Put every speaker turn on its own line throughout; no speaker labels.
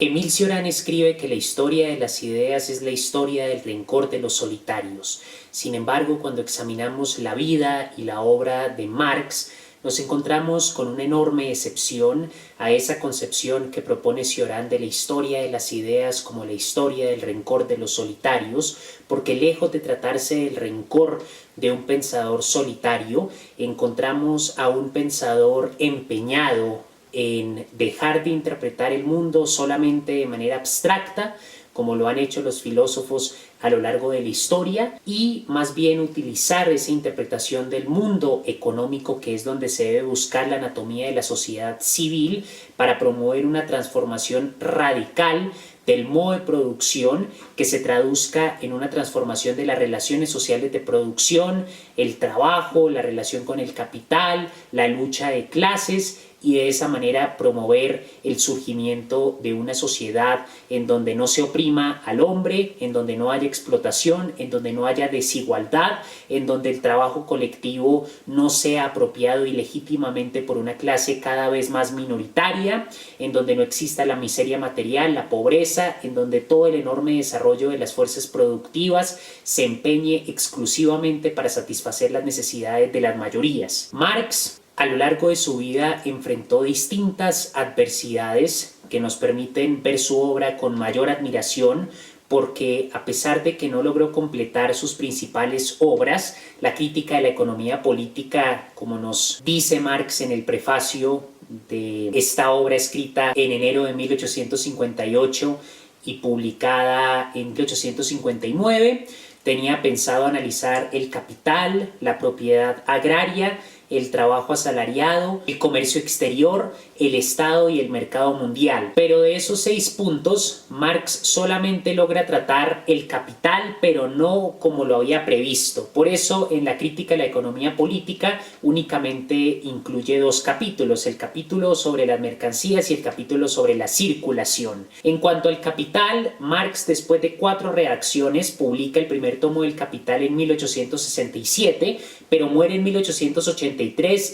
Émile Cioran escribe que la historia de las ideas es la historia del rencor de los solitarios. Sin embargo, cuando examinamos la vida y la obra de Marx, nos encontramos con una enorme excepción a esa concepción que propone Cioran de la historia de las ideas como la historia del rencor de los solitarios, porque lejos de tratarse del rencor de un pensador solitario, encontramos a un pensador empeñado en dejar de interpretar el mundo solamente de manera abstracta, como lo han hecho los filósofos a lo largo de la historia, y más bien utilizar esa interpretación del mundo económico, que es donde se debe buscar la anatomía de la sociedad civil, para promover una transformación radical del modo de producción que se traduzca en una transformación de las relaciones sociales de producción, el trabajo, la relación con el capital, la lucha de clases, y de esa manera promover el surgimiento de una sociedad en donde no se oprima al hombre, en donde no haya explotación, en donde no haya desigualdad, en donde el trabajo colectivo no sea apropiado ilegítimamente por una clase cada vez más minoritaria, en donde no exista la miseria material, la pobreza, en donde todo el enorme desarrollo de las fuerzas productivas se empeñe exclusivamente para satisfacer las necesidades de las mayorías. Marx, a lo largo de su vida, enfrentó distintas adversidades que nos permiten ver su obra con mayor admiración, porque a pesar de que no logró completar sus principales obras, la crítica de la economía política, como nos dice Marx en el prefacio de esta obra escrita en enero de 1858 y publicada en 1859, tenía pensado analizar el capital, la propiedad agraria, el trabajo asalariado, el comercio exterior, el Estado y el mercado mundial. Pero de esos 6 puntos, Marx solamente logra tratar el capital, pero no como lo había previsto. Por eso, en la crítica de la economía política únicamente incluye 2 capítulos, el capítulo sobre las mercancías y el capítulo sobre la circulación. En cuanto al capital, Marx, después de 4 redacciones, publica el primer tomo del Capital en 1867, pero muere en 1883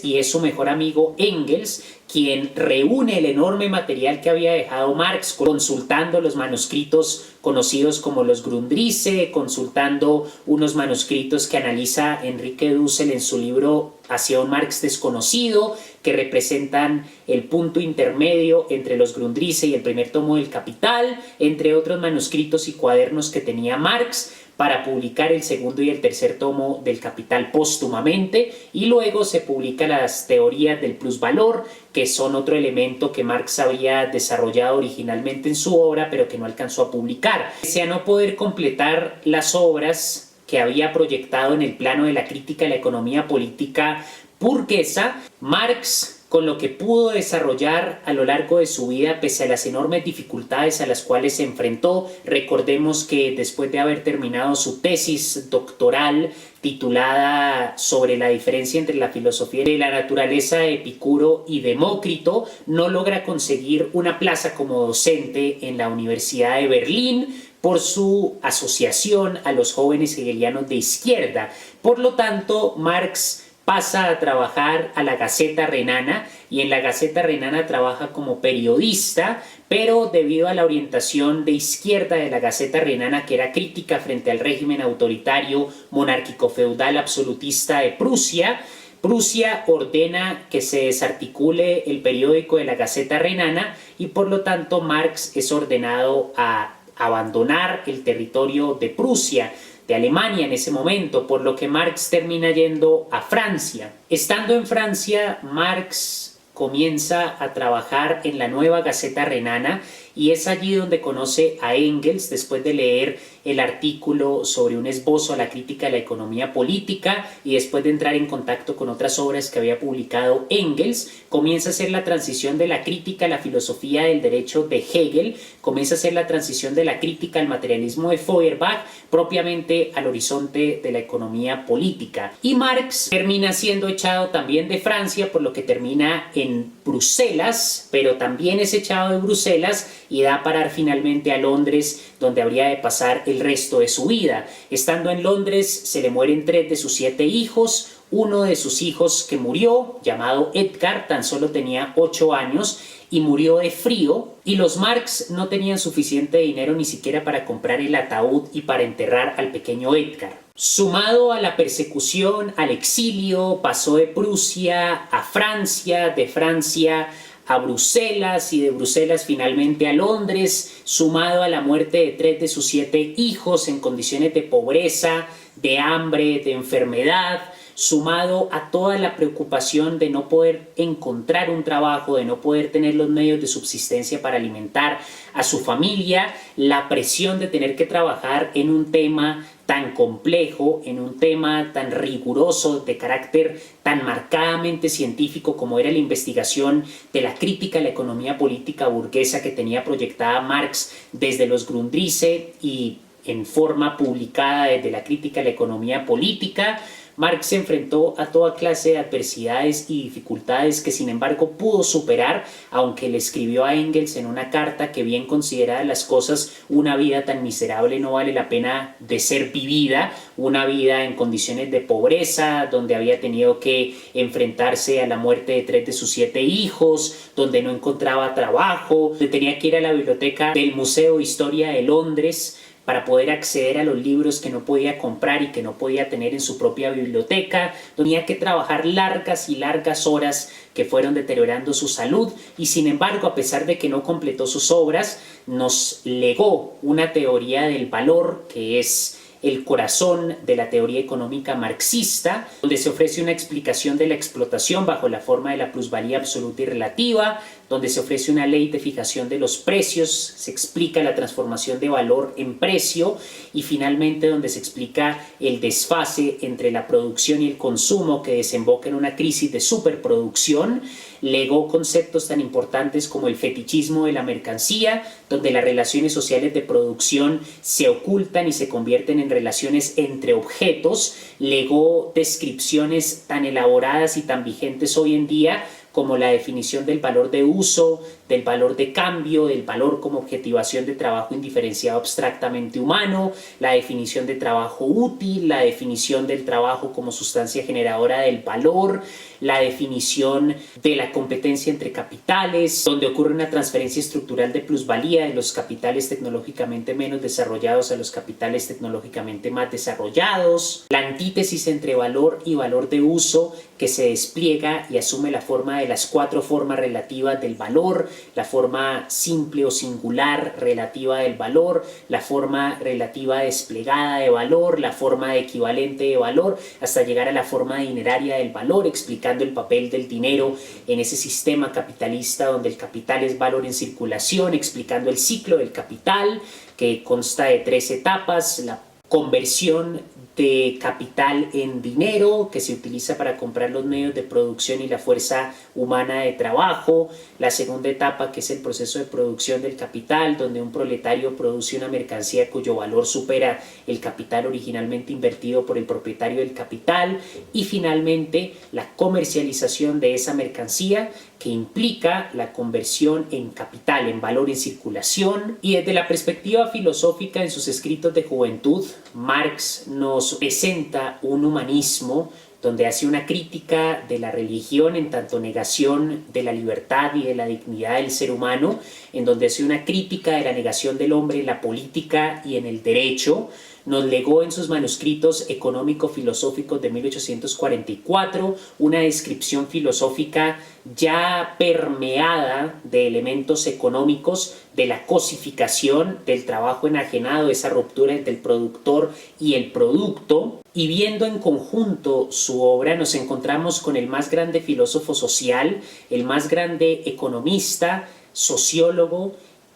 y es su mejor amigo Engels quien reúne el enorme material que había dejado Marx, consultando los manuscritos conocidos como los Grundrisse, consultando unos manuscritos que analiza Enrique Dussel en su libro Hacia un Marx desconocido, que representan el punto intermedio entre los Grundrisse y el primer tomo del Capital, entre otros manuscritos y cuadernos que tenía Marx, para publicar el segundo y el tercer tomo del Capital póstumamente, y luego se publican las teorías del plusvalor, que son otro elemento que Marx había desarrollado originalmente en su obra, pero que no alcanzó a publicar. Pese a no poder completar las obras que había proyectado en el plano de la crítica de la economía política burguesa, Marx, con lo que pudo desarrollar a lo largo de su vida, pese a las enormes dificultades a las cuales se enfrentó. Recordemos que después de haber terminado su tesis doctoral titulada sobre la diferencia entre la filosofía de la naturaleza de Epicuro y Demócrito, no logra conseguir una plaza como docente en la Universidad de Berlín por su asociación a los jóvenes hegelianos de izquierda. Por lo tanto, Marx pasa a trabajar a la Gaceta Renana, y en la Gaceta Renana trabaja como periodista, pero debido a la orientación de izquierda de la Gaceta Renana, que era crítica frente al régimen autoritario, monárquico-feudal, absolutista de Prusia, Prusia ordena que se desarticule el periódico de la Gaceta Renana, y por lo tanto Marx es ordenado a abandonar el territorio de Prusia, de Alemania en ese momento, por lo que Marx termina yendo a Francia. Estando en Francia, Marx comienza a trabajar en la nueva Gaceta Renana, y es allí donde conoce a Engels, después de leer el artículo sobre un esbozo a la crítica de la economía política y después de entrar en contacto con otras obras que había publicado Engels. Comienza a hacer la transición de la crítica a la filosofía del derecho de Hegel, comienza a hacer la transición de la crítica al materialismo de Feuerbach, propiamente al horizonte de la economía política. Y Marx termina siendo echado también de Francia, por lo que termina en Bruselas, pero también es echado de Bruselas y da a parar finalmente a Londres, donde habría de pasar el resto de su vida. Estando en Londres, se le mueren 3 de sus 7 hijos, uno de sus hijos que murió, llamado Edgar, tan solo tenía 8 años y murió de frío, y los Marx no tenían suficiente dinero ni siquiera para comprar el ataúd y para enterrar al pequeño Edgar. Sumado a la persecución, al exilio, pasó de Prusia a Francia, de Francia a Bruselas y de Bruselas finalmente a Londres, sumado a la muerte de 3 de sus 7 hijos en condiciones de pobreza, de hambre, de enfermedad, sumado a toda la preocupación de no poder encontrar un trabajo, de no poder tener los medios de subsistencia para alimentar a su familia, la presión de tener que trabajar en un tema tan complejo, en un tema tan riguroso, de carácter tan marcadamente científico como era la investigación de la crítica a la economía política burguesa que tenía proyectada Marx desde los Grundrisse y en forma publicada desde la crítica a la economía política. Marx se enfrentó a toda clase de adversidades y dificultades que sin embargo pudo superar, aunque le escribió a Engels en una carta que, bien consideradas las cosas, una vida tan miserable no vale la pena de ser vivida, una vida en condiciones de pobreza, donde había tenido que enfrentarse a la muerte de 3 de sus 7 hijos, donde no encontraba trabajo, donde tenía que ir a la biblioteca del Museo de Historia de Londres para poder acceder a los libros que no podía comprar y que no podía tener en su propia biblioteca. Tenía que trabajar largas y largas horas que fueron deteriorando su salud, y sin embargo, a pesar de que no completó sus obras, nos legó una teoría del valor que es el corazón de la teoría económica marxista, donde se ofrece una explicación de la explotación bajo la forma de la plusvalía absoluta y relativa, donde se ofrece una ley de fijación de los precios, se explica la transformación de valor en precio, y finalmente donde se explica el desfase entre la producción y el consumo que desemboca en una crisis de superproducción. Legó conceptos tan importantes como el fetichismo de la mercancía, donde las relaciones sociales de producción se ocultan y se convierten en relaciones entre objetos. Legó descripciones tan elaboradas y tan vigentes hoy en día como la definición del valor de uso, del valor de cambio, del valor como objetivación de trabajo indiferenciado abstractamente humano, la definición de trabajo útil, la definición del trabajo como sustancia generadora del valor, la definición de la competencia entre capitales, donde ocurre una transferencia estructural de plusvalía de los capitales tecnológicamente menos desarrollados a los capitales tecnológicamente más desarrollados, la antítesis entre valor y valor de uso que se despliega y asume la forma de las 4 formas relativas del valor, la forma simple o singular relativa del valor, la forma relativa desplegada de valor, la forma equivalente de valor, hasta llegar a la forma dineraria del valor, explicando el papel del dinero en ese sistema capitalista donde el capital es valor en circulación, explicando el ciclo del capital que consta de 3 etapas: la conversión de capital en dinero, que se utiliza para comprar los medios de producción y la fuerza humana de trabajo; la segunda etapa, que es el proceso de producción del capital, donde un proletario produce una mercancía cuyo valor supera el capital originalmente invertido por el propietario del capital; y finalmente la comercialización de esa mercancía, que implica la conversión en capital, en valor en circulación. Y desde la perspectiva filosófica, en sus escritos de juventud, Marx nos presenta un humanismo donde hace una crítica de la religión en tanto negación de la libertad y de la dignidad del ser humano, en donde hace una crítica de la negación del hombre en la política y en el derecho. Nos legó en sus manuscritos económico-filosóficos de 1844 una descripción filosófica ya permeada de elementos económicos, de la cosificación, del trabajo enajenado, esa ruptura entre el productor y el producto. Y viendo en conjunto su obra, nos encontramos con el más grande filósofo social, el más grande economista, sociólogo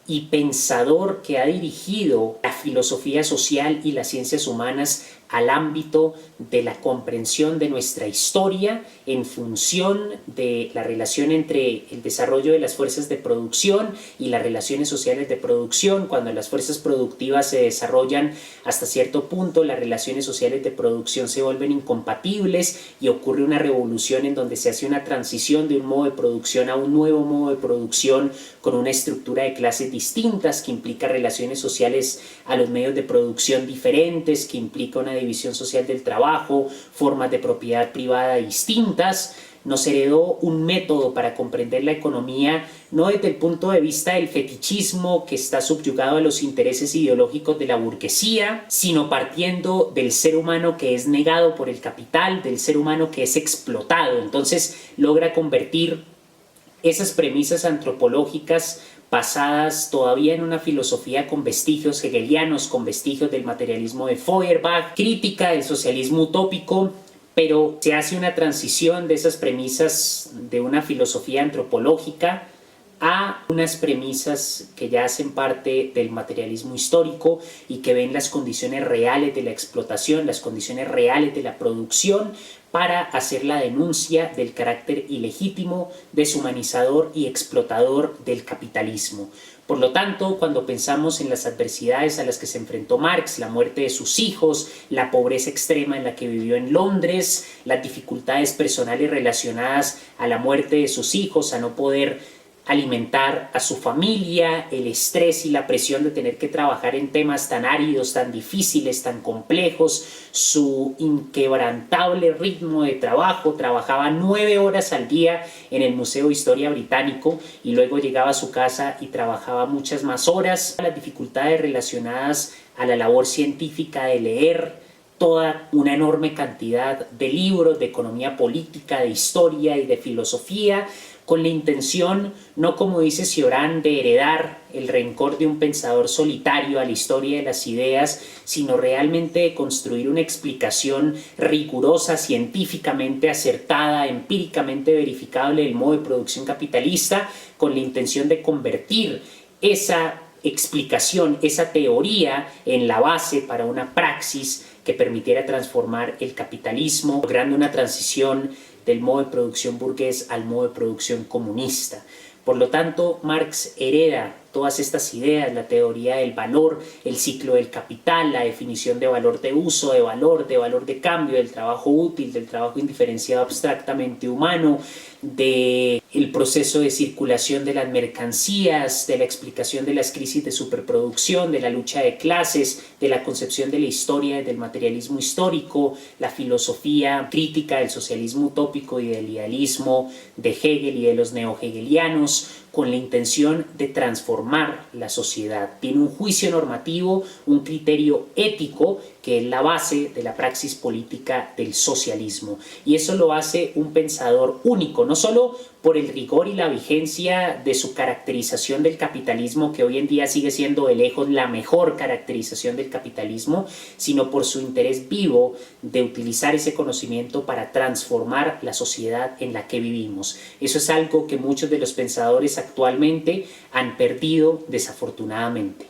y pensador que ha dirigido la filosofía social y las ciencias humanas al ámbito de la comprensión de nuestra historia en función de la relación entre el desarrollo de las fuerzas de producción y las relaciones sociales de producción. Cuando las fuerzas productivas se desarrollan hasta cierto punto, las relaciones sociales de producción se vuelven incompatibles y ocurre una revolución en donde se hace una transición de un modo de producción a un nuevo modo de producción con una estructura de clases distintas, que implica relaciones sociales a los medios de producción diferentes, que implica una división social del trabajo, formas de propiedad privada distintas. Nos heredó un método para comprender la economía no desde el punto de vista del fetichismo que está subyugado a los intereses ideológicos de la burguesía, sino partiendo del ser humano que es negado por el capital, del ser humano que es explotado. Entonces logra convertir esas premisas antropológicas basadas todavía en una filosofía con vestigios hegelianos, con vestigios del materialismo de Feuerbach, crítica del socialismo utópico, pero se hace una transición de esas premisas de una filosofía antropológica a unas premisas que ya hacen parte del materialismo histórico y que ven las condiciones reales de la explotación, las condiciones reales de la producción, para hacer la denuncia del carácter ilegítimo, deshumanizador y explotador del capitalismo. Por lo tanto, cuando pensamos en las adversidades a las que se enfrentó Marx, la muerte de sus hijos, la pobreza extrema en la que vivió en Londres, las dificultades personales relacionadas a la muerte de sus hijos, a no poder alimentar a su familia, el estrés y la presión de tener que trabajar en temas tan áridos, tan difíciles, tan complejos, su inquebrantable ritmo de trabajo. Trabajaba 9 horas al día en el Museo de Historia Británico y luego llegaba a su casa y trabajaba muchas más horas. Las dificultades relacionadas a la labor científica de leer toda una enorme cantidad de libros de economía política, de historia y de filosofía, con la intención, no como dice Cioran, de heredar el rencor de un pensador solitario a la historia de las ideas, sino realmente de construir una explicación rigurosa, científicamente acertada, empíricamente verificable del modo de producción capitalista, con la intención de convertir esa explicación, esa teoría en la base para una praxis que permitiera transformar el capitalismo, logrando una transición del modo de producción burgués al modo de producción comunista. Por lo tanto, Marx hereda todas estas ideas, la teoría del valor, el ciclo del capital, la definición de valor de uso, de valor de cambio, del trabajo útil, del trabajo indiferenciado abstractamente humano, del proceso de circulación de las mercancías, de la explicación de las crisis de superproducción, de la lucha de clases, de la concepción de la historia, del materialismo histórico, la filosofía crítica del socialismo utópico y del idealismo de Hegel y de los neo-hegelianos, con la intención de transformar la sociedad. Tiene un juicio normativo, un criterio ético que es la base de la praxis política del socialismo. Y eso lo hace un pensador único, no solo por el rigor y la vigencia de su caracterización del capitalismo, que hoy en día sigue siendo de lejos la mejor caracterización del capitalismo, sino por su interés vivo de utilizar ese conocimiento para transformar la sociedad en la que vivimos. Eso es algo que muchos de los pensadores actualmente han perdido, desafortunadamente.